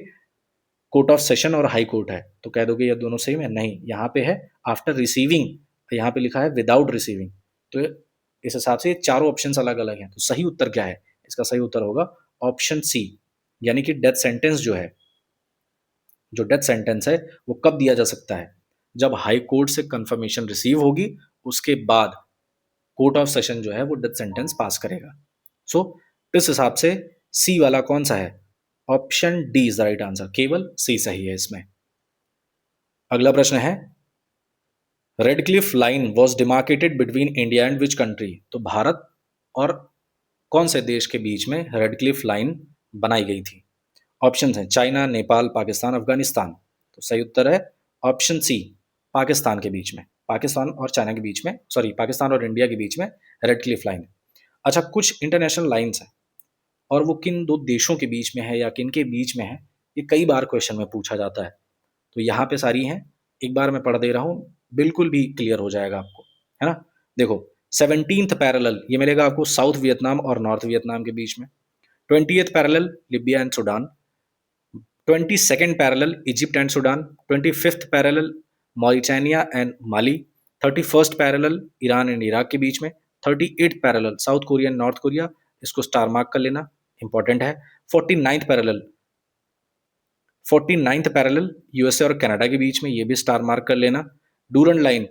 कोर्ट ऑफ सेशन और हाई कोर्ट है। तो कह दोगे ये दोनों सेम है? नहीं, यहाँ पे है आफ्टर रिसीविंग, यहाँ पे लिखा है विदाउट रिसीविंग। तो इस हिसाब से चारों ऑप्शंस अलग अलग हैं। तो सही उत्तर क्या है? इसका सही उत्तर होगा ऑप्शन सी, यानी कि डेथ सेंटेंस जो है, जो डेथ सेंटेंस है वो कब दिया जा सकता है? जब हाई कोर्ट से कंफर्मेशन रिसीव होगी, उसके बाद कोर्ट ऑफ सेशन जो है वो डेथ सेंटेंस पास करेगा। सो इस हिसाब से सी वाला कौन सा है? Option D is the right answer, केवल सी सही है इसमें। अगला प्रश्न है, red Cliff line was demarcated between India and which country. तो भारत और कौन से देश के बीच में रेड क्लिफ लाइन बनाई गई थी? ऑप्शन है चाइना, नेपाल, पाकिस्तान, अफगानिस्तान। तो सही उत्तर है ऑप्शन सी, पाकिस्तान के बीच में, पाकिस्तान और चाइना के बीच में, सॉरी पाकिस्तान और इंडिया के बीच में रेड क्लिफ लाइन है। अच्छा, कुछ इंटरनेशनल लाइन्स हैं और वो किन दो देशों के बीच में है या किन के बीच में है, ये कई बार क्वेश्चन में पूछा जाता है। तो यहाँ पे सारी हैं, एक बार मैं पढ़ दे रहा हूँ, बिल्कुल भी क्लियर हो जाएगा आपको, है ना। देखो, 17th पैरेलल ये मिलेगा आपको साउथ वियतनाम और नॉर्थ वियतनाम के बीच में। 20th parallel Libya and Sudan. 22nd parallel Egypt and Sudan. 25th parallel Mauritania and Mali. 31st parallel Iran and Iraq के बीच में। 38th parallel south Korea and north Korea, इसको star mark कर लेना, important है। 49th parallel USA और Canada के बीच में, ये भी स्टार मार्क कर लेना। डूरन लाइन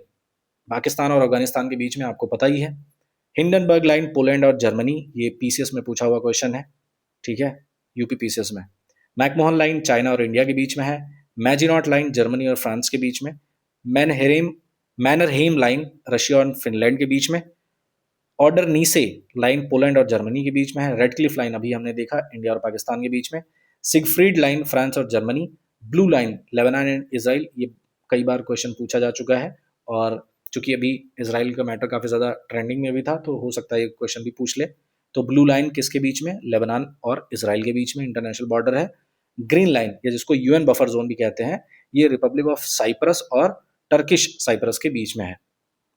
पाकिस्तान और अफगानिस्तान के बीच में, आपको पता ही है। हिंडनबर्ग लाइन पोलैंड और जर्मनी, ये पीसीएस में पूछा हुआ क्वेश्चन है, ठीक है, यूपी पीसीएस में। मैकमोहन लाइन चाइना और इंडिया के बीच में है। मैजिनॉट लाइन जर्मनी और फ्रांस के बीच में। मैनरहेम लाइन रशिया और फिनलैंड के बीच में। ऑर्डर नीसे लाइन पोलैंड और जर्मनी के बीच में है। रेड क्लिफ लाइन अभी हमने देखा, इंडिया और पाकिस्तान के बीच में। सिगफ्रीड लाइन फ्रांस और Germany. Blue line Lebanon and Israel, ये कई बार क्वेश्चन पूछा जा चुका है और चूंकि अभी इसराइल का मैटर काफ़ी ज़्यादा ट्रेंडिंग में भी था, तो हो सकता है ये क्वेश्चन भी पूछ ले। तो ब्लू लाइन किसके बीच में? लेबनान और इसराइल के बीच में, इंटरनेशनल बॉर्डर है। ग्रीन लाइन, या जिसको यूएन बफर जोन भी कहते हैं, ये रिपब्लिक ऑफ साइप्रस और टर्किश साइप्रस के बीच में है।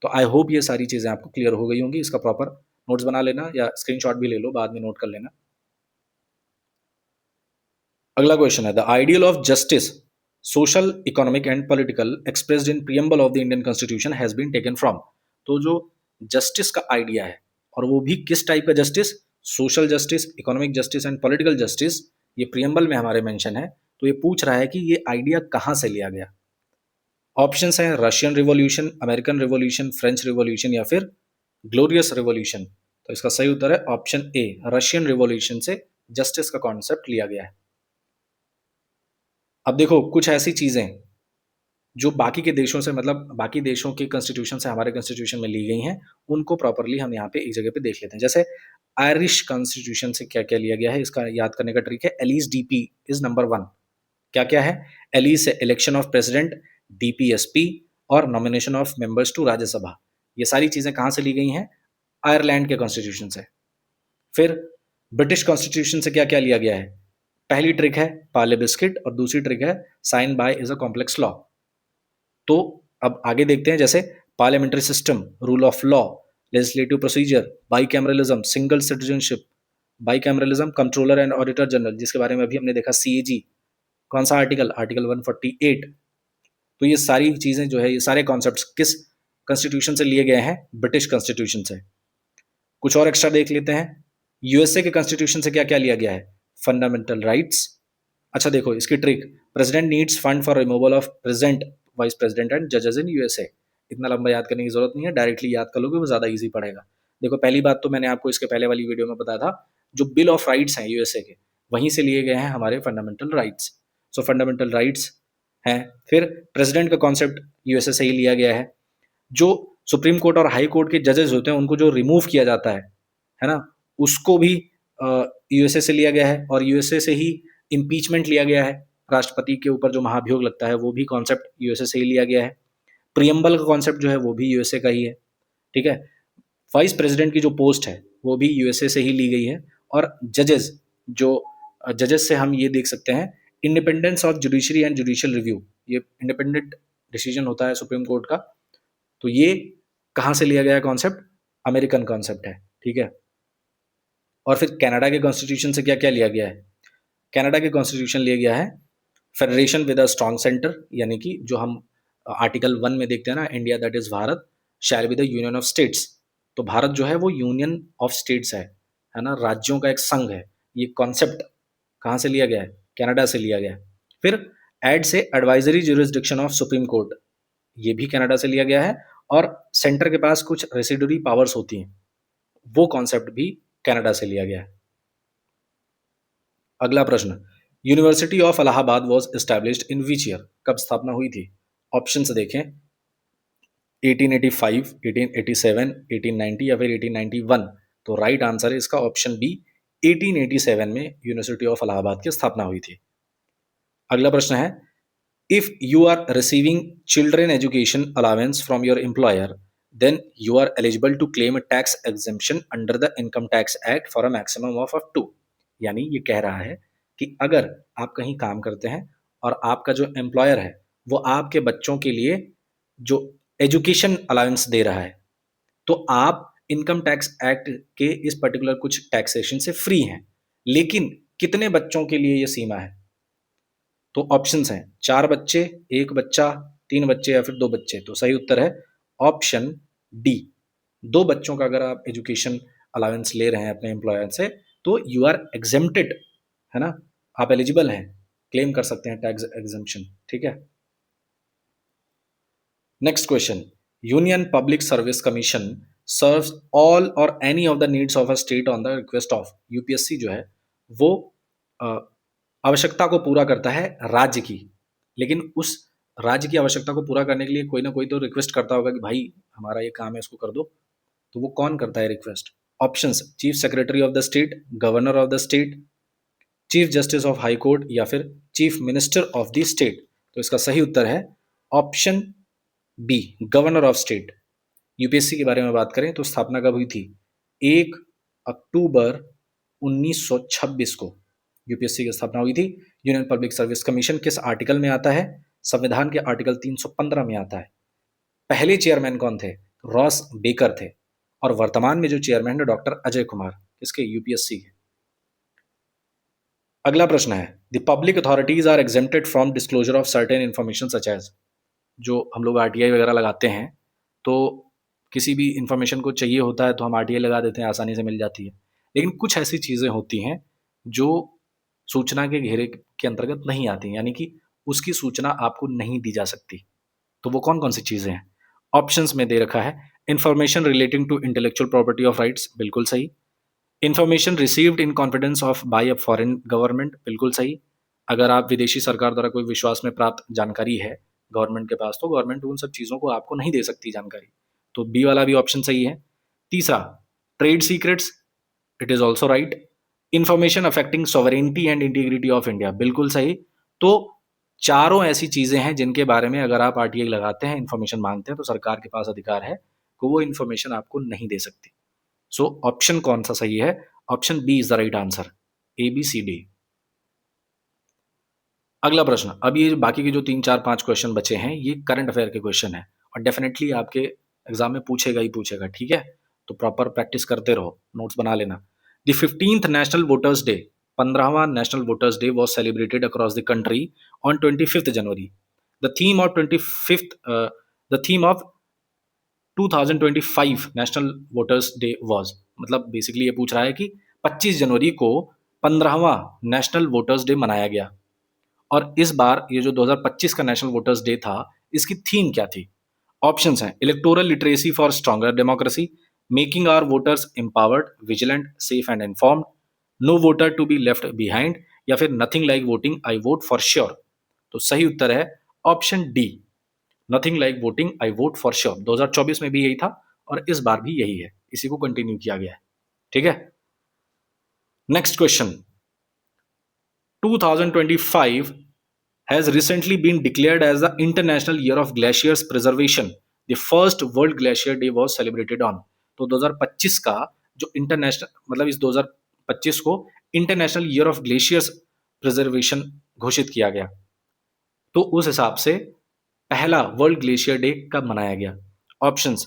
तो आई होप ये सारी चीज़ें आपको क्लियर हो गई होंगी। इसका प्रॉपर नोट्स बना लेना या स्क्रीनशॉट भी ले लो, बाद में नोट कर लेना। अगला क्वेश्चन है, the ideal of justice social economic and political expressed in preamble of the Indian constitution has been taken from. तो जो जस्टिस का आइडिया है, और वो भी किस टाइप का justice? Social justice, economic justice and political justice, ये प्रीएम्बल में हमारे मेंशन है। तो ये पूछ रहा है कि ये आइडिया कहाँ से लिया गया। ऑप्शंस हैं Russian revolution, American revolution, French revolution या फिर ग्लोरियस रिवॉल्यूशन। तो इसका सही उत्तर है ऑप्शन ए, रशियन रिवॉल्यूशन से जस्टिस का कॉन्सेप्ट लिया गया है। अब देखो, कुछ ऐसी चीजें जो बाकी के देशों से, मतलब बाकी देशों के कॉन्स्टिट्यूशन से हमारे कॉन्स्टिट्यूशन में ली गई हैं, उनको प्रॉपरली हम यहाँ पे एक जगह पे देख लेते हैं। जैसे आयरिश कॉन्स्टिट्यूशन से क्या क्या लिया गया है, इसका याद करने का ट्रिक है, एलिस डीपी इज नंबर 1। क्या क्या है? एलिस से इलेक्शन ऑफ प्रेसिडेंट, डीपीएसपी और nomination of members to Rajya Sabha. ये सारी चीजें कहाँ से ली गई हैं? आयरलैंड के कॉन्स्टिट्यूशन से। फिर ब्रिटिश कॉन्स्टिट्यूशन से क्या क्या लिया गया है? पहली ट्रिक है पाले बिस्किट और दूसरी ट्रिक है sign by is a complex law. तो अब आगे देखते हैं, जैसे parliamentary system, rule of law, legislative procedure, bicameralism, single citizenship, bicameralism, controller and auditor general, जिसके बारे में अभी हमने देखा सीएजी। कौन सा आर्टिकल? आर्टिकल 148। तो ये सारी चीजें जो है, ये सारे कॉन्सेप्ट्स किस कॉन्स्टिट्यूशन से लिए गए हैं? ब्रिटिश कॉन्स्टिट्यूशन से। कुछ और एक्स्ट्रा देख लेते हैं, यूएसए के कॉन्स्टिट्यूशन से क्या क्या लिया गया है? Fundamental rights. अच्छा देखो इसकी trick, president needs fund for removal of present vice president and जजेस इन यूएसए। इतना लंबा याद करने की जरूरत नहीं है, डायरेक्टली याद कर लोगे वो ज्यादा इजी पड़ेगा। देखो पहली बात तो मैंने आपको इसके पहले वाली वीडियो में बताया था, जो बिल ऑफ राइट्स हैं यूएसए के, वहीं से लिए गए हैं हमारे फंडामेंटल राइट्स। सो फंडामेंटल राइट्स हैं। फिर प्रेसिडेंट का कॉन्सेप्ट यूएसए से ही लिया गया है। जो सुप्रीम कोर्ट और हाई कोर्ट के जजेस होते हैं, उनको जो रिमूव किया जाता है ना, उसको भी यूएसए से लिया गया है। और यूएसए से ही इम्पीचमेंट लिया गया है, राष्ट्रपति के ऊपर जो महाभियोग लगता है, वो भी कॉन्सेप्ट यूएसए से ही लिया गया है। प्रियम्बल का कॉन्सेप्ट जो है वो भी यूएसए का ही है, ठीक है। वाइस प्रेसिडेंट की जो पोस्ट है वो भी यूएसए से ही ली गई है। और जजेस, जो जजेस से हम ये देख सकते हैं, independence of judiciary and judicial review, ये इंडिपेंडेंट डिसीजन होता है सुप्रीम कोर्ट का। तो ये कहाँ से लिया गया कॉन्सेप्ट? अमेरिकन कॉन्सेप्ट है, ठीक है। और फिर कनाडा के कॉन्स्टिट्यूशन से क्या क्या लिया गया है? कनाडा के कॉन्स्टिट्यूशन लिया गया है federation with a strong centre, यानी कि जो हम आर्टिकल 1 में देखते हैं ना, India that is Bharat shall be the union of states. तो भारत जो है वो यूनियन ऑफ स्टेट्स है ना, राज्यों का एक संघ है। ये कॉन्सेप्ट कहाँ से लिया गया है? कनाडा से लिया गया है। फिर एड से advisory jurisdiction of supreme court, ये भी कनाडा से लिया गया है। और सेंटर के पास कुछ रेसिडुअरी पावर्स होती हैं, वो कॉन्सेप्ट भी कनाडा से लिया गया है। अगला प्रश्न, university of Allahabad was established in which year? कब स्थापना हुई थी? ऑप्शंस देखें, 1885, 1887, 1890 या फिर 1891। तो राइट आंसर है इसका ऑप्शन बी, 1887 में यूनिवर्सिटी ऑफ इलाहाबाद की स्थापना हुई थी। अगला प्रश्न है, If you are receiving children education allowance from your employer, then you are eligible to claim a tax exemption under the Income Tax Act for a maximum of up to। यानी ये कह रहा है कि अगर आप कहीं काम करते हैं और आपका जो एम्प्लॉयर है वो आपके बच्चों के लिए जो एजुकेशन अलाउंस दे रहा है, तो आप इनकम टैक्स एक्ट के इस पर्टिकुलर कुछ टैक्सेशन से फ्री हैं। लेकिन कितने बच्चों के लिए ये सीमा है? तो ऑप्शंस हैं 4 बच्चे, 1 बच्चा, 3 बच्चे या फिर 2 बच्चे। तो सही उत्तर है ऑप्शन डी, 2 बच्चों का अगर आप एजुकेशन अलाउंस ले रहे हैं अपने एम्प्लॉयर से तो यू आर एग्जेम्प्टेड, है ना, आप एलिजिबल हैं, क्लेम कर सकते हैं टैक्स एग्जेम्पशन। ठीक है, next question, union public service commission serves all or any of the needs of a state on the request of. UPSC जो है वो आवश्यकता को पूरा करता है राज्य की, लेकिन उस राज्य की आवश्यकता को पूरा करने के लिए कोई ना कोई तो रिक्वेस्ट करता होगा कि भाई हमारा ये काम है इसको कर दो। तो वो कौन करता है request? Options, chief secretary of the state, governor of the state, chief justice of high court या फिर chief minister of the state. तो इसका सही उत्तर है option B, governor of state. UPSC के बारे में बात करें तो स्थापना कब हुई थी? 1 अक्टूबर 1926 को यूपीएससी की स्थापना हुई थी। यूनियन पब्लिक सर्विस कमीशन किस आर्टिकल में आता है? संविधान के आर्टिकल 315 में आता है। पहले चेयरमैन कौन थे? रॉस बेकर थे। और वर्तमान में जो चेयरमैन है डॉक्टर अजय कुमार, किसके? यूपीएससी के। अगला प्रश्न है, the public authorities are exempted from disclosure of certain information such as. जो हम लोग आरटीआई वगैरह लगाते हैं तो किसी भी इंफॉर्मेशन को चाहिए होता है तो हम आरटीआई लगा देते हैं, आसानी से मिल जाती है। लेकिन कुछ ऐसी चीज़ें होती हैं जो सूचना के घेरे के अंतर्गत नहीं आती, यानी कि उसकी सूचना आपको नहीं दी जा सकती। तो वो कौन कौन सी चीज़ें हैं? ऑप्शंस में दे रखा है, information relating to intellectual property of rights, बिल्कुल सही। Information received in confidence of by a foreign government, बिल्कुल सही। अगर आप विदेशी सरकार द्वारा कोई विश्वास में प्राप्त जानकारी है गवर्नमेंट के पास तो गवर्नमेंट उन सब चीज़ों को आपको नहीं दे सकती जानकारी। तो बी वाला भी ऑप्शन सही है। तीसरा, trade secrets, it is also right. Information affecting sovereignty and integrity of India, बिल्कुल सही। तो चारों ऐसी चीजें हैं जिनके बारे में अगर आप आरटीआई लगाते हैं, इंफॉर्मेशन मांगते हैं, तो सरकार के पास अधिकार है कि वो इंफॉर्मेशन आपको नहीं दे सकती। सो ऑप्शन कौन सा सही है? Option B is the right answer, A B C D. अगला प्रश्न, अब ये बाकी के जो 3 4 5 क्वेश्चन बचे हैं ये करंट अफेयर के क्वेश्चन है और डेफिनेटली आपके एग्जाम में पूछेगा ही पूछेगा। ठीक है, तो प्रॉपर प्रैक्टिस करते रहो, नोट्स बना लेना। The 15th national voters day, 15वां national voters day was celebrated across the country on 25th January. The theme of 25th the theme of 2025 national voters day was, मतलब बेसिकली ये पूछ रहा है कि 25 जनवरी को 15वां नेशनल वोटर्स डे मनाया गया और इस बार ये जो 2025 का नेशनल वोटर्स डे था इसकी थीम क्या थी? ऑप्शंस हैं, electoral literacy for stronger democracy, making our voters empowered, vigilant, safe and informed, no voter to be left behind या फिर nothing like voting, I vote for sure. तो सही उत्तर है option D, nothing like voting, I vote for sure. 2024 में भी यही था और इस बार भी यही है, इसी को कंटिन्यू किया गया है। ठीक है, next question, 2025 has recently been declared as the International Year of Glaciers Preservation. The first World Glacier Day was celebrated on. तो 2025 का जो इंटरनेशनल, मतलब इस 2025 को international year of glaciers preservation घोषित किया गया। तो उस हिसाब से पहला वर्ल्ड ग्लेशियर डे कब मनाया गया? ऑप्शंस,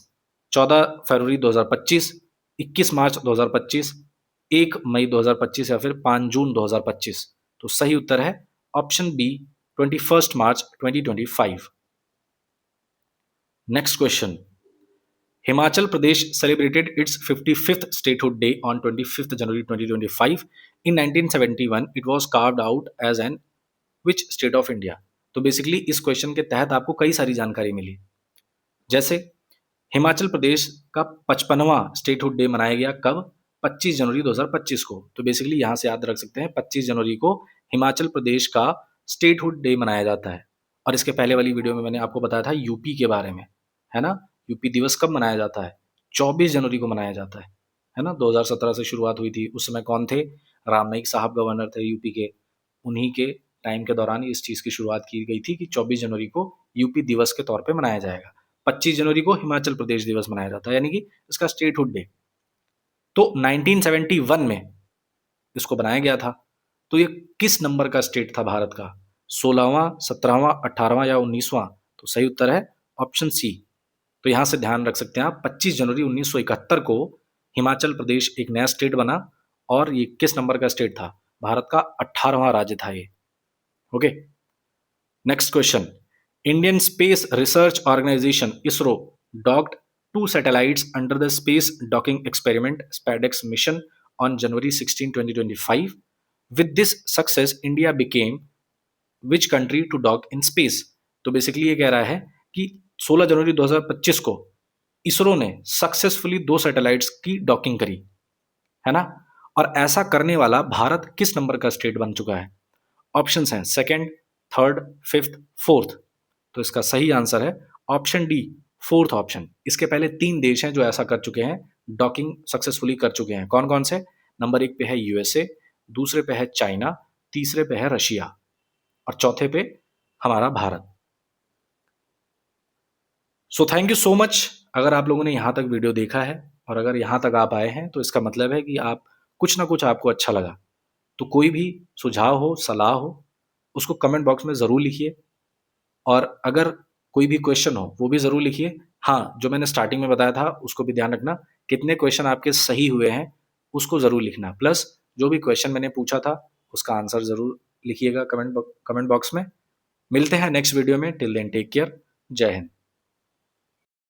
14 फरवरी 2025, 21 मार्च 2025, 1 मई 2025 या फिर 5 जून 2025। तो सही उत्तर है option B, 21 March 2025। Next question, Himachal Pradesh celebrated its 55th statehood day on 25 January 2025। In 1971 it was carved out as an which state of India. तो बेसिकली इस क्वेश्चन के तहत आपको कई सारी जानकारी मिली, जैसे हिमाचल प्रदेश का 55वां स्टेटहुड डे मनाया गया कब? 25 जनवरी 2025 को। तो बेसिकली यहां से याद रख सकते हैं 25 जनवरी को हिमाचल प्रदेश का स्टेटहुड डे मनाया जाता है। और इसके पहले वाली वीडियो में मैंने आपको बताया था यूपी के बारे में, है ना। यूपी दिवस कब मनाया जाता है? 24 जनवरी को मनाया जाता है ना। 2017 से शुरुआत हुई थी, उस समय कौन थे? राम नाईक साहब गवर्नर थे यूपी के, उन्हीं के टाइम के दौरान इस चीज़ की शुरुआत की गई थी कि 24 जनवरी को यूपी दिवस के तौर पे मनाया जाएगा। 25 जनवरी को हिमाचल प्रदेश दिवस मनाया जाता है, यानी कि इसका स्टेटहुड डे। तो 1971 में इसको बनाया गया था। तो ये किस नंबर का स्टेट था भारत का? 16वां, 17वां, 18वां या 19वां? तो सही उत्तर है ऑप्शन सी। तो यहां से ध्यान रख सकते हैं आप, 25 जनवरी 1971 को हिमाचल प्रदेश एक नया स्टेट बना, और ये किस नंबर का स्टेट था? भारत का 18वां राज्य था ये। Okay, next question. Indian space research organisation ISRO docked 2 satellites under the space docking experiment SpaceX mission on January 16, 2025. With this success, India became which country to dock in space? तो basically ये कह रहा है कि 16 जनवरी 2025 को इसरो ने successfully 2 satellites की docking करी, है ना? और ऐसा करने वाला भारत किस नंबर का स्टेट बन चुका है? ऑप्शंस हैं सेकंड, थर्ड, फिफ्थ, फोर्थ। तो इसका सही आंसर है ऑप्शन डी, फोर्थ ऑप्शन। इसके पहले 3 देश हैं जो ऐसा कर चुके हैं, डॉकिंग सक्सेसफुली कर चुके हैं। कौन कौन से? नंबर 1 पे है यूएसए, दूसरे पे है चाइना, तीसरे पे है रशिया, और चौथे पे हमारा Bharat. So thank you so much. अगर आप लोगों ने यहाँ तक वीडियो देखा है और अगर यहाँ तक आप आए हैं, तो इसका मतलब है कि आप कुछ ना कुछ आपको अच्छा लगा। तो कोई भी सुझाव हो, सलाह हो, उसको कमेंट बॉक्स में ज़रूर लिखिए। और अगर कोई भी क्वेश्चन हो वो भी ज़रूर लिखिए। हाँ, जो मैंने स्टार्टिंग में बताया था उसको भी ध्यान रखना, कितने क्वेश्चन आपके सही हुए हैं उसको ज़रूर लिखना, प्लस जो भी क्वेश्चन मैंने पूछा था उसका आंसर ज़रूर लिखिएगा कमेंट बॉक्स में। मिलते हैं नेक्स्ट वीडियो में। Till then take care. जय हिंद।